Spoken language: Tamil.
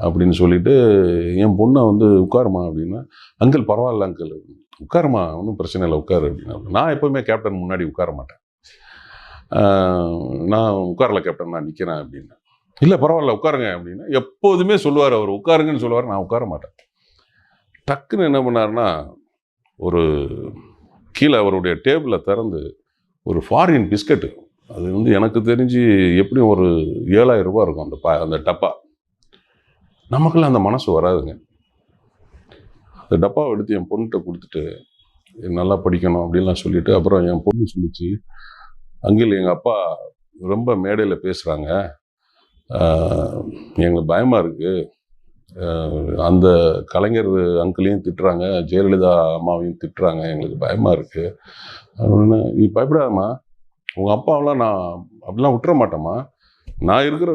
அப்படின்னு சொல்லிட்டு என் பொண்ணை வந்து உட்காருமா அப்படின்னா, அங்கிள் பரவாயில்ல அங்கிள், உட்காருமா ஒன்றும் பிரச்சனை இல்லை உட்காரு அப்படின்னா. நான் எப்போவுமே கேப்டன் முன்னாடி உட்கார மாட்டேன். நான் உட்காரல கேப்டன், நான் நிற்கிறேன் அப்படின்னா. இல்லை பரவாயில்ல உட்காருங்க அப்படின்னா எப்போதுமே சொல்லுவார் அவர், உட்காருங்கன்னு சொல்லுவார், நான் உட்கார மாட்டேன். டக்குன்னு என்ன பண்ணாருன்னா, ஒரு கீழே அவருடைய டேபிளை திறந்து ஒரு ஃபாரின் பிஸ்கட்டு, அது வந்து எனக்கு தெரிஞ்சு எப்படியும் ஒரு 7,000 ரூபா இருக்கும் அந்த டப்பா. நமக்கெல்லாம் அந்த மனசு வராதுங்க. அந்த டப்பாவை எடுத்து என் பொண்ணுகிட்ட கொடுத்துட்டு, நல்லா படிக்கணும் அப்படின்லாம் சொல்லிட்டு, அப்புறம் என் பொண்ணு சொல்லிச்சு, அங்கிள் எங்கள் அப்பா ரொம்ப மேடையில் பேசுகிறாங்க, எங்களுக்கு பயமாக இருக்குது, அந்த கலைஞர் அங்கிளையும் திட்டுறாங்க, ஜெயலலிதா அம்மாவையும் திட்டுறாங்க, எங்களுக்கு பயமாக இருக்குது அப்படின்னு. நீ பயப்படாதம்மா, உங்கள் அப்பாவெல்லாம் நான் அப்படிலாம் விட்டுற மாட்டேம்மா, நான் இருக்கிற